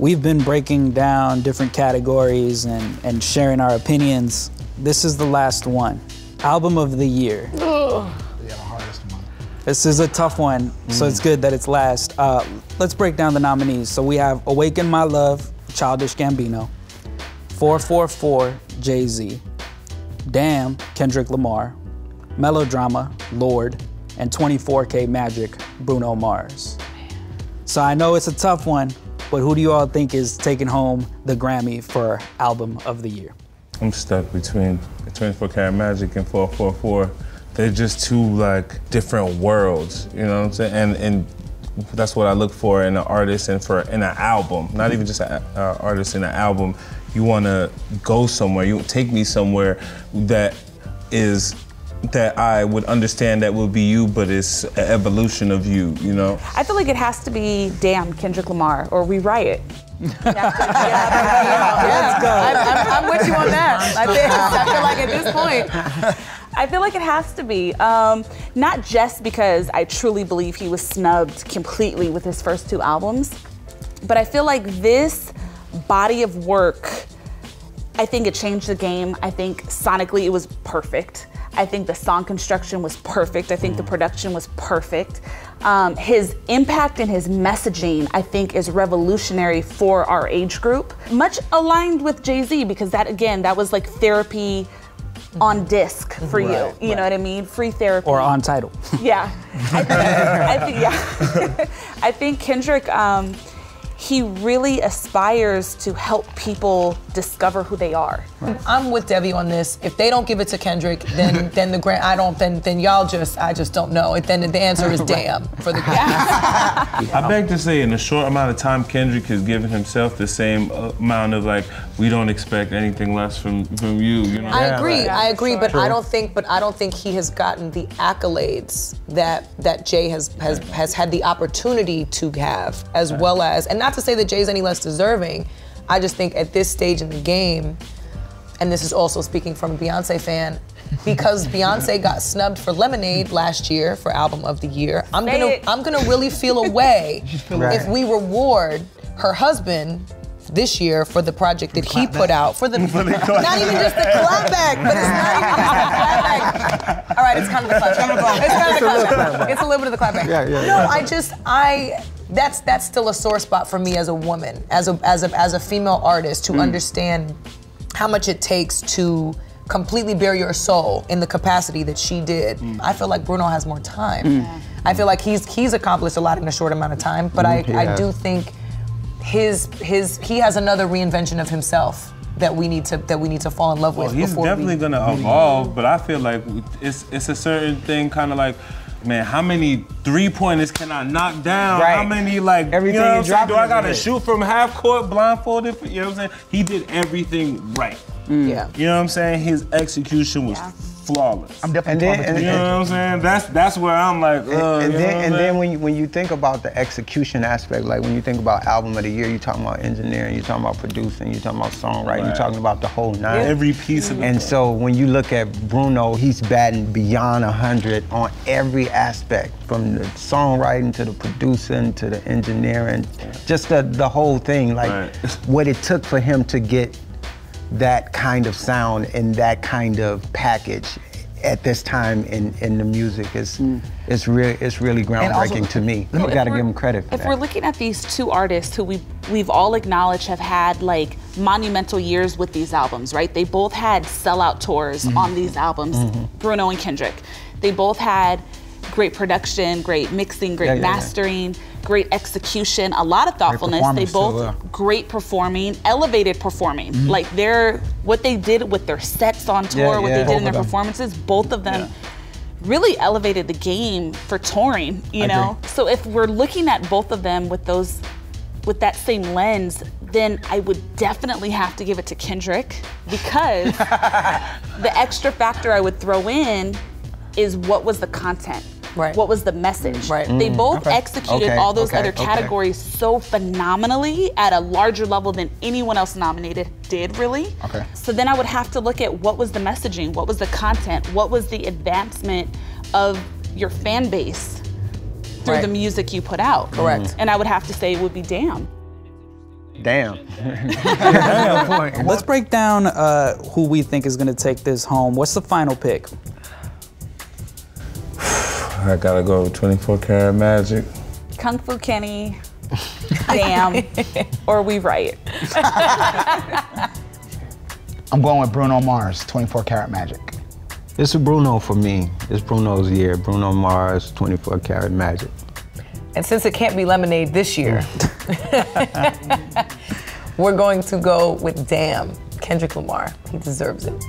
we've been breaking down different categories and sharing our opinions. This is the last one. Album of the Year. Yeah, the hardest one. This is a tough one, so it's good that it's last. Let's break down the nominees. So we have Awaken My Love, Childish Gambino. 444, Jay-Z. Damn, Kendrick Lamar. Melodrama, Lord. And 24K Magic, Bruno Mars. So I know it's a tough one, but who do you all think is taking home the Grammy for Album of the Year? I'm stuck between 24K Magic and 444. They're just two like different worlds, you know what I'm saying? And that's what I look for in an artist and in an album. Not even just an artist in an album. You want to go somewhere. You take me somewhere that I would understand that would be you, but it's an evolution of you, you know? I feel like it has to be Damn, Kendrick Lamar, or Rewrite It. Let's go. I'm with you on that. I feel like at this point, I feel like it has to be. Not just because I truly believe he was snubbed completely with his first two albums, but I feel like this body of work, I think it changed the game. I think sonically it was perfect. I think the song construction was perfect. I think the production was perfect. His impact and his messaging, I think, is revolutionary for our age group. Much aligned with Jay-Z, because that, again, that was like therapy on disc for you. You know what I mean? Free therapy. Or on title. Yeah. I think Kendrick, he really aspires to help people discover who they are. Right. I'm with Devi on this. If they don't give it to Kendrick, then then y'all I just don't know. Then the answer is damn for the Grammys. I beg to say, in a short amount of time, Kendrick has given himself the same amount of like, we don't expect anything less from you. You know? I agree, but I don't think he has gotten the accolades that Jay has had the opportunity to have, as well as, and not to say that Jay's any less deserving. I just think at this stage in the game, and this is also speaking from a Beyonce fan, because Beyonce got snubbed for Lemonade last year for Album of the Year, I'm gonna really feel a way if we reward her husband this year for the project that he put out, not even just the clapback, but it's not even just the clapback. All right, it's kind of the clapback. It's kind of the clapback. It's a little bit of the clapback. No, that's still a sore spot for me as a woman, as a female artist, to understand how much it takes to completely bare your soul in the capacity that she did. I feel like Bruno has more time. I feel like he's accomplished a lot in a short amount of time, but I do think he has another reinvention of himself that we need to fall in love with. He's definitely gonna evolve, but I feel like it's a certain thing, kind of like, man, how many three-pointers can I knock down? Right. How many, like, everything, you know what I'm saying? Do I gotta shoot from half court blindfolded? You know what I'm saying? He did everything right. Yeah. You know what I'm saying? His execution was flawless. I'm definitely you know what I'm saying? That's where I'm like, and then when you think about the execution aspect, like when you think about Album of the Year, you're talking about engineering, you're talking about producing, you're talking about songwriting, you're talking about the whole nine. Every piece of it. And so when you look at Bruno, he's batting beyond 100 on every aspect, from the songwriting to the producing to the engineering, just the whole thing, like what it took for him to get that kind of sound and that kind of package at this time in the music it's really groundbreaking to me. We gotta give him credit for that. If we're looking at these two artists who we've all acknowledged have had like monumental years with these albums, right? They both had sellout tours on these albums, Bruno and Kendrick. They both had great production, great mixing, great mastering, great execution, a lot of thoughtfulness. They both great performing, elevated performing. Like what they did with their sets on tour, what they did in their performances, both of them really elevated the game for touring, you know? So if we're looking at both of them with that same lens, then I would definitely have to give it to Kendrick, because the extra factor I would throw in is what was the content? Right. What was the message? Right. They both executed all those other categories so phenomenally at a larger level than anyone else nominated did, really. Okay. So then I would have to look at what was the messaging, what was the content, what was the advancement of your fan base through the music you put out. Correct. And I would have to say it would be Damn. Damn. Let's break down who we think is gonna take this home. What's the final pick? I gotta go with 24 Karat Magic. Kung Fu Kenny, Damn, or We Right. I'm going with Bruno Mars, 24 Karat Magic. It's a Bruno for me. It's Bruno's year. Bruno Mars, 24 Karat Magic. And since it can't be Lemonade this year, we're going to go with Damn, Kendrick Lamar. He deserves it.